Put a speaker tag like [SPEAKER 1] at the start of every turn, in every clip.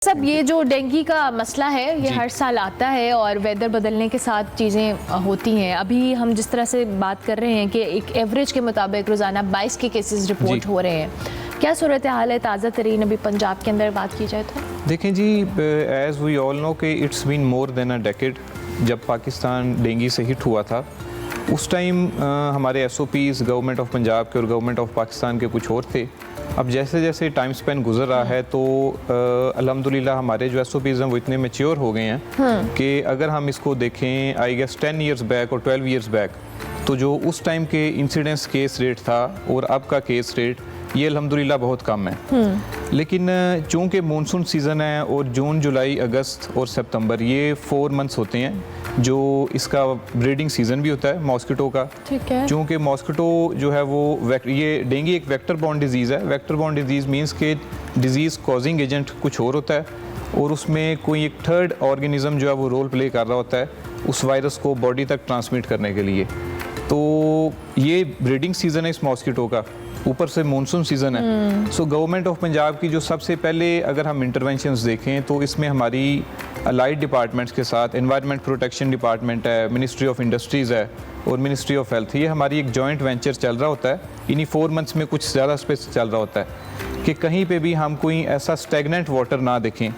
[SPEAKER 1] सब ये जो डेंगू का मसला है ये हर साल आता है और वेदर बदलने के साथ चीज़ें होती हैं। अभी हम जिस तरह से बात कर रहे हैं कि एक एवरेज के मुताबिक रोज़ाना 22 के केसेस रिपोर्ट हो रहे हैं। क्या सूरत हाल है ताज़ा तरीन अभी पंजाब के अंदर बात की जाए तो?
[SPEAKER 2] देखें जी, एज़ वी ऑल नो कि it's been more than a decade जब पाकिस्तान डेंगू से हिट हुआ था। उस टाइम हमारे SOPs गवर्नमेंट ऑफ पंजाब के और गवर्नमेंट ऑफ पाकिस्तान के कुछ और थे। अब जैसे जैसे टाइम स्पेन गुजर रहा है तो अल्हम्दुलिल्लाह हमारे जो SOPs हैं वो इतने मैच्योर हो गए हैं कि अगर हम इसको देखें आई गेस 10 ईयर्स बैक और 12 ईयर्स बैक, तो जो उस टाइम के इंसिडेंस केस रेट था और अब का केस रेट ये अल्हम्दुलिल्लाह बहुत कम है। लेकिन चूँकि मानसून सीज़न है और जून, जुलाई, अगस्त और सितंबर ये 4 मंथ्स होते हैं जो इसका ब्रीडिंग सीज़न भी होता है मॉस्किटो का।
[SPEAKER 1] ठीक है।
[SPEAKER 2] चूँकि मॉस्किटो जो है वो ये डेंगू एक वेक्टर बॉर्न डिजीज़ है। वेक्टर बॉर्न डिजीज़ मीन्स के डिजीज़ कॉजिंग एजेंट कुछ और होता है और उसमें कोई एक थर्ड ऑर्गेनिज्म जो है वो रोल प्ले कर रहा होता है उस वायरस को बॉडी तक ट्रांसमिट करने के लिए। तो ये ब्रीडिंग सीज़न है इस मॉस्किटो का, ऊपर से मानसून सीज़न है। सो गवर्नमेंट ऑफ पंजाब की जो सबसे पहले अगर हम इंटरवेंशंस देखें तो इसमें हमारी अलाइड डिपार्टमेंट्स के साथ एनवायरनमेंट प्रोटेक्शन डिपार्टमेंट है, मिनिस्ट्री ऑफ इंडस्ट्रीज़ है और मिनिस्ट्री ऑफ हेल्थ, ये हमारी एक जॉइंट वेंचर चल रहा होता है। इन्हीं 4 मंथ्स में कुछ ज़्यादा स्पेस चल रहा होता है कि कहीं पे भी हम कोई ऐसा स्टैगनेंट वाटर ना देखें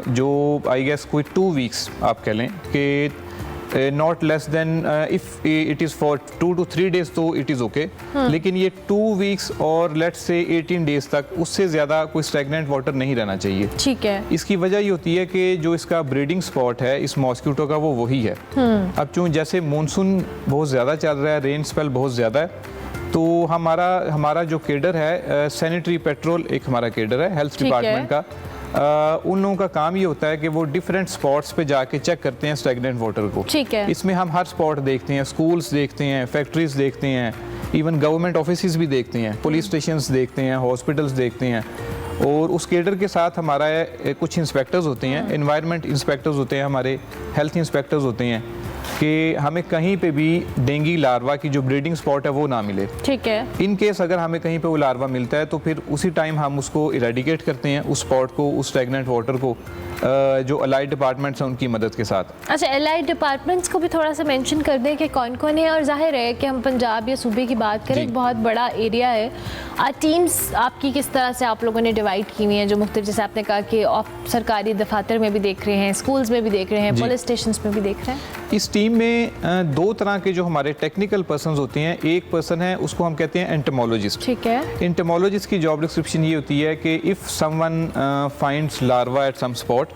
[SPEAKER 2] जो आई गेस कोई 2 वीक्स आप कह लें कि not less than if it is for 2 to 3 days तो इट इज़ ओके, लेकिन ये 2 वीक्स और लेट्स से 18 डेज तक उससे ज़्यादा कोई स्टैगनेंट वाटर नहीं रहना चाहिए।
[SPEAKER 1] ठीक है। इसकी
[SPEAKER 2] वजह ये होती है कि जो इसका ब्रीडिंग स्पॉट है इस मॉस्किटो का वो वही है। अब चूँ जैसे मानसून बहुत ज़्यादा चल रहा है, रेन स्पेल बहुत ज़्यादा है, तो हमारा जो केडर है सैनिटरी पेट्रोल एक हमारा केडर है हेल्थ डिपार्टमेंट का, उन लोगों का काम ये होता है कि वो डिफरेंट स्पॉट्स पे जाके चेक करते हैं स्टैगनेंट वाटर को। ठीक है। इसमें हम हर स्पॉट देखते हैं, स्कूल्स देखते हैं, फैक्ट्रीज देखते हैं, इवन गवर्नमेंट ऑफिसेज भी देखते हैं, पुलिस स्टेशंस देखते हैं, हॉस्पिटल्स देखते हैं। और उस केडर के साथ हमारा कुछ इंस्पेक्टर्स होते हैं, एनवायरनमेंट इंस्पेक्टर्स होते हैं, हमारे हेल्थ इंस्पेक्टर्स होते हैं कि हमें कहीं पे भी डेंगू लार्वा की जो ब्रीडिंग स्पॉट है वो ना मिले। ठीक है। इन केस अगर हमें कहीं पे वो लार्वा मिलता है तो फिर उसी टाइम हम उसको इरेडिकेट करते हैं, उस स्पॉट को, उस स्टैगनेंट वाटर को, जो अलाइड डिपार्टमेंट्स हैं उनकी मदद के साथ।
[SPEAKER 1] अच्छा, अलाइड डिपार्टमेंट्स को भी थोड़ा सा मेंशन कर दें कि कौन कौन है। और जाहिर है कि हम पंजाब या सूबे की बात करें, एक बहुत बड़ा एरिया है। टीम्स आपकी किस तरह से आप लोगों ने डिवाइड की हुई हैं जो मुख्तलिफ, जैसे आपने कहा कि सरकारी दफातर में भी देख रहे हैं, स्कूल्स में भी देख रहे हैं, पुलिस स्टेशन में भी देख रहे हैं?
[SPEAKER 2] इस टीम में 2 तरह के जो हमारे टेक्निकल पर्सन्स होते हैं। एक पर्सन है उसको हम कहते हैं एंटोमोलॉजिस्ट।
[SPEAKER 1] ठीक है।
[SPEAKER 2] एंटोमोलॉजिस्ट की जॉब डिस्क्रिप्शन ये होती है कि if someone finds larva at some spot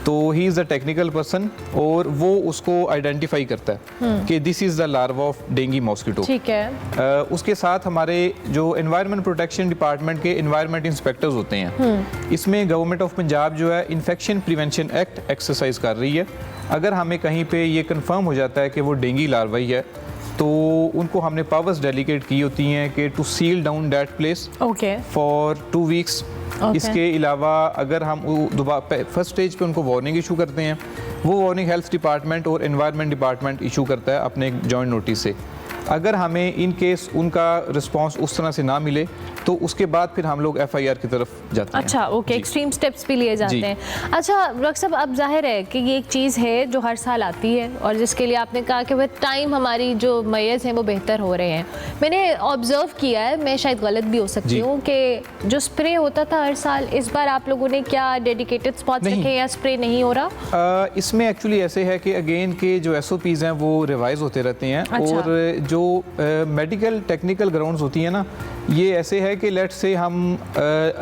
[SPEAKER 2] तो he is the technical person और वो उसको आइडेंटिफाई करता है कि this is the larva of dengue mosquito. ठीक है। उसके साथ हमारे जो एनवायरनमेंट प्रोटेक्शन डिपार्टमेंट के एनवायरनमेंट इंस्पेक्टर्स होते हैं। इसमें गवर्नमेंट ऑफ पंजाब जो है इन्फेक्शन प्रिवेंशन एक्ट एक्सरसाइज कर रही है। अगर हमें कहीं पे ये कंफर्म हो जाता है कि वो डेंगू लार्वा ही है तो उनको हमने पावर्स डेलीगेट की होती हैं कि to seal down that place for 2 weeks. इसके अलावा अगर हम दोबारा फर्स्ट स्टेज पे उनको वार्निंग इशू करते हैं, वो वार्निंग हेल्थ डिपार्टमेंट और एनवायरनमेंट डिपार्टमेंट इशू करता है अपने जॉइंट नोटिस से। अगर हमें इन केस उनका रिस्पांस उस तरह से ना मिले तो उसके बाद फिर हम लोग FIR की तरफ जाते हैं।
[SPEAKER 1] अच्छा, ओके, एक्सट्रीम स्टेप्स भी लिए जाते हैं। अच्छा डॉक्टर साहब, अब जाहिर है कि ये एक चीज़ है जो हर साल आती है और जिसके लिए आपने कहा कि वह टाइम हमारी जो मैयर्स हैं वो बेहतर हो रहे हैं। मैंने ऑब्जर्व किया है, मैं शायद गलत भी हो सकती हूँ, कि जो स्प्रे होता था हर साल, इस बार आप लोगों ने क्या डेडिकेटेड स्पॉट्स रखे या स्प्रे नहीं हो रहा?
[SPEAKER 2] इसमें एक्चुअली ऐसे है कि अगेन के जो SOPs हैं वो रिवाइज होते रहते हैं। अच्छा। और जो मेडिकल टेक्निकल ग्राउंड्स होती हैं ना, ये ऐसे है कि लेट्स से हम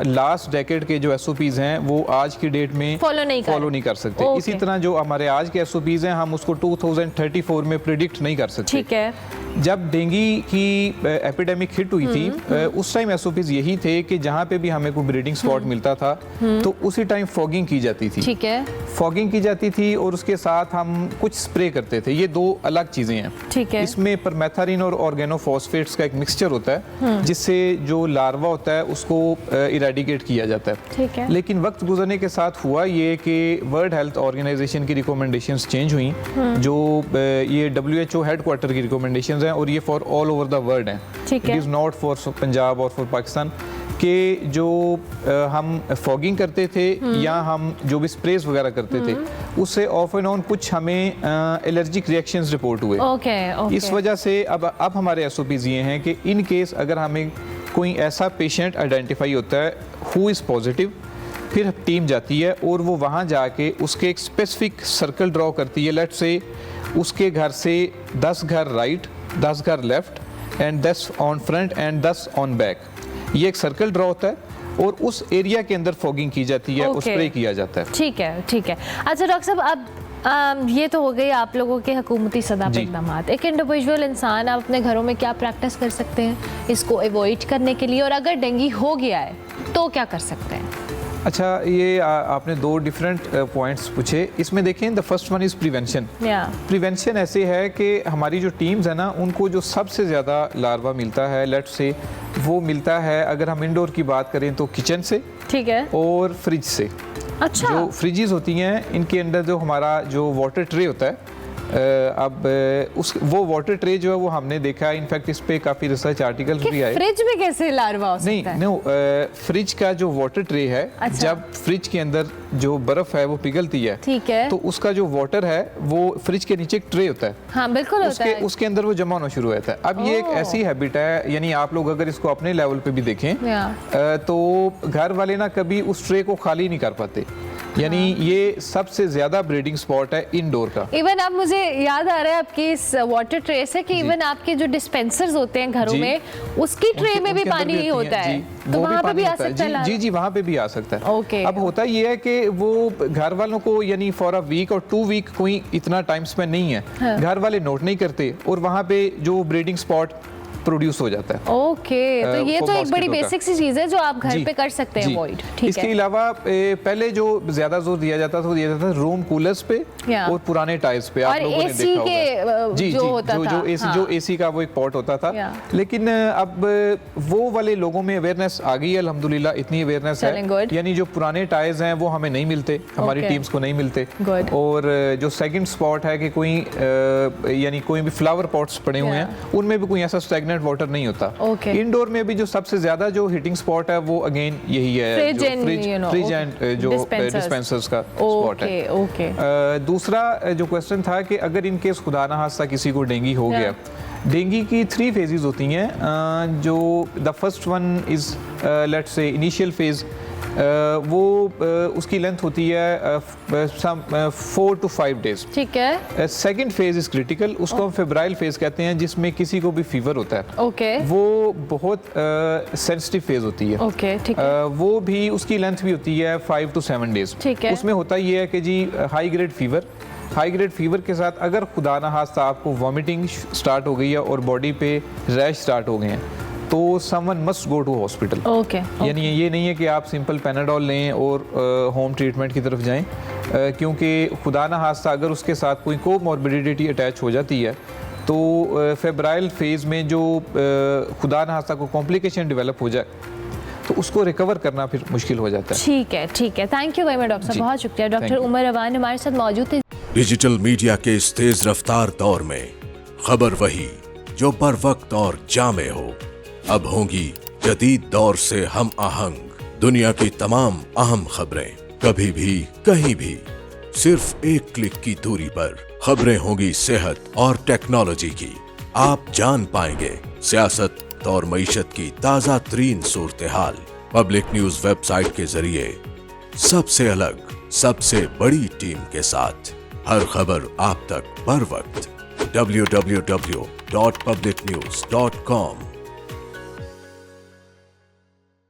[SPEAKER 2] लास्ट डेकेड के जो SOPs हैं वो आज की डेट में फॉलो नहीं कर सकते। इसी तरह जो हमारे आज के SOPs हैं हम उसको 2034 में प्रिडिक्ट नहीं कर सकते। ठीक है। जब डेंगू की एपिडेमिक हिट हुई थी उस टाइम SOPs यही थे कि जहाँ पे भी हमें कोई ब्रीडिंग स्पॉट मिलता था तो उसी टाइम फॉगिंग की जाती थी। ठीक है। फॉगिंग की जाती थी और उसके साथ हम कुछ स्प्रे करते थे। ये 2 अलग चीज़ें हैं। ठीक है। इसमें परमेथारिन और ऑर्गेनोफॉस्फेट्स का एक मिक्सचर होता है जिससे से जो लार्वा होता है उसको इरेडिकेट किया जाता है।
[SPEAKER 1] ठीक है।
[SPEAKER 2] लेकिन वक्त गुजरने के साथ हुआ ये कि वर्ल्ड हेल्थ ऑर्गेनाइजेशन की रिकमेंडेशंस चेंज हुई, जो ये WHO हेडक्वार्टर की रिकमेंडेशंस हैं और ये for all over the world हैं।
[SPEAKER 1] ठीक है।
[SPEAKER 2] It is not for Punjab और फॉर पाकिस्तान कि जो हम फॉगिंग करते थे या हम जो भी स्प्रेज वगैरह करते थे उससे ऑफ एंड ऑन कुछ हमें एलर्जिक रिएक्शंस रिपोर्ट हुए।
[SPEAKER 1] ओके।
[SPEAKER 2] इस वजह से अब हमारे SOPs ये हैं कि इन केस अगर हमें कोई ऐसा पेशेंट आइडेंटिफाई होता है हु इज़ पॉजिटिव, फिर टीम जाती है और वो वहाँ जाके उसके एक स्पेसिफिक सर्कल ड्रॉ करती है। लेट्स से उसके घर से 10 घर राइट, 10 घर left and 10 on front end 10 on back, ये एक सर्कल ड्रॉ होता है और उस एरिया के अंदर फॉगिंग की जाती है, स्प्रे किया जाता है।
[SPEAKER 1] ठीक है, ठीक है। अच्छा डॉक्टर साहब, अब ये तो हो गई आप लोगों के हुकूमती सतह पे इक़दामात। एक इंडिविजुअल इंसान आप अपने घरों में क्या प्रैक्टिस कर सकते हैं इसको अवॉइड करने के लिए, और अगर डेंगू हो गया है तो क्या कर सकते हैं?
[SPEAKER 2] अच्छा, ये आपने 2 डिफरेंट पॉइंट्स पूछे। इसमें देखें, the first one is prevention. Prevention ऐसे है कि हमारी जो टीम्स है ना, उनको जो सबसे ज़्यादा लार्वा मिलता है, लेट्स से वो मिलता है, अगर हम इंडोर की बात करें तो किचन से,
[SPEAKER 1] ठीक है,
[SPEAKER 2] और फ्रिज से।
[SPEAKER 1] अच्छा।
[SPEAKER 2] जो फ्रिजेस होती हैं इनके अंदर जो हमारा जो वाटर ट्रे होता है, वो वाटर ट्रे जो है वो हमने देखा है, इनफैक्ट इस पे काफ़ी रिसर्च आर्टिकल्स भी आए।
[SPEAKER 1] फ्रिज में कैसे लार्वा हो सकता है?
[SPEAKER 2] नहीं, फ्रिज का जो वाटर ट्रे है,
[SPEAKER 1] अच्छा।
[SPEAKER 2] जब फ्रिज के अंदर जो बर्फ है वो पिघलती है,
[SPEAKER 1] ठीक है,
[SPEAKER 2] तो उसका जो वाटर है वो फ्रिज के नीचे एक ट्रे होता है।
[SPEAKER 1] हाँ बिल्कुल होता है।
[SPEAKER 2] उसके अंदर वो जमा होना शुरू होता है। अब ये एक ऐसी हैबिट है, यानी आप लोग अगर इसको अपने लेवल पे भी देखें तो घर वाले ना कभी उस ट्रे को खाली नहीं कर पाते, यानी ये सबसे ज्यादा ब्रीडिंग स्पॉट है इंडोर का।
[SPEAKER 1] इवन अब मुझे याद आ रहा है आपकी इस वाटर ट्रे से कि इवन आपके जो डिस्पेंसर्स होते हैं घरों में, उसकी ट्रे में भी पानी ही होता है, तो वहाँ पे भी आ सकता है।
[SPEAKER 2] जी, वहाँ पे भी आ सकता है।
[SPEAKER 1] ओके।
[SPEAKER 2] अब होता ये है कि वो घर वालों को यानी फॉर अ वीक और 2 वीक कोई इतना टाइम स्पेंड नहीं है,
[SPEAKER 1] हाँ।
[SPEAKER 2] घर वाले नोट नहीं करते और वहाँ पे जो ब्रीडिंग स्पॉट प्रोड्यूस हो जाता है।
[SPEAKER 1] ओके, तो ये तो एक बड़ी बेसिक सी चीज है जो आप घर पे कर सकते हैं अवॉइड। ठीक है।
[SPEAKER 2] इसके अलावा पहले जो ज्यादा जोर दिया जाता था वो दिया जाता था रूम कूलर्स पे और पुराने टाइल्स पे। आप लोगों ने देखा होगा जी, जो एसी का वो एक पॉट होता था, लेकिन अब वो वाले लोगों में अवेयरनेस आ गई है अल्हम्दुलिल्लाह। इतनी अवेयरनेस है, यानी जो पुराने टायर्स हैं वो हमें नहीं मिलते, हमारी टीम्स को नहीं मिलते। और जो सेकंड स्पॉट है कि कोई यानी कोई भी फ्लावर पॉट्स पड़े हुए हैं, उनमें भी कोई ऐसा स्टैग्नेंट वाटर नहीं होता। इंडोर में भी जो सबसे ज्यादा जो हिटिंग स्पॉट है वो अगेन यही है, फ्रिज एंड जो डिस्पेंसर्स का स्पॉट है। दूसरा जो क्वेश्चन था कि अगर इन केस खुदा ना खास्ता किसी को डेंगू हो गया, डेंगू की 3 फेजेस होती हैं। जो the first one is let's say initial phase, वो उसकी लेंथ होती है 4 to 5 डेज। ठीक है। सेकंड फेज इज क्रिटिकल, उसको हम फेब्राइल फेज कहते हैं, जिसमें किसी को भी फीवर होता है।
[SPEAKER 1] ओके।
[SPEAKER 2] वो बहुत सेंसिटिव फेज होती है।
[SPEAKER 1] ओके, ठीक है।
[SPEAKER 2] वो भी उसकी लेंथ भी होती है 5 to 7 डेज।
[SPEAKER 1] ठीक है।
[SPEAKER 2] उसमें होता ये है कि जी हाई ग्रेड फीवर के साथ अगर खुदा ना खास्ता आपको वॉमिटिंग स्टार्ट हो गई है और बॉडी पे रैश स्टार्ट हो गए हैं, तो someone must go to hospital. Okay. यानी ये नहीं है कि आप सिंपल पैनाडोल लें और होम ट्रीटमेंट की तरफ जाएं, क्योंकि खुदा ना खास्ता अगर उसके साथ कोई कोमॉर्बिडिटी अटैच हो जाती है तो फेब्राइल फेज में जो खुदा ना खास्ता को कॉम्प्लिकेशन डेवलप हो जाए तो उसको रिकवर करना फिर मुश्किल हो जाता है।
[SPEAKER 1] ठीक है, ठीक है। Thank you very much doctor साहब, बहुत शुक्रिया। डॉक्टर उमर अवान हमारे साथ मौजूद थे।
[SPEAKER 3] डिजिटल मीडिया के इस तेज रफ्तार दौर में खबर वही जो बर वक्त और जामे हो। अब होंगी जदीद दौर से हम आहंग दुनिया की तमाम अहम खबरें, कभी भी कहीं भी, सिर्फ एक क्लिक की दूरी पर। खबरें होंगी सेहत और टेक्नोलॉजी की। आप जान पाएंगे सियासत और मईशत की ताजा तरीन सूरत हाल। पब्लिक न्यूज वेबसाइट के जरिए सबसे अलग, सबसे बड़ी टीम के साथ हर खबर आप तक बर वक्त। www.publicnews.com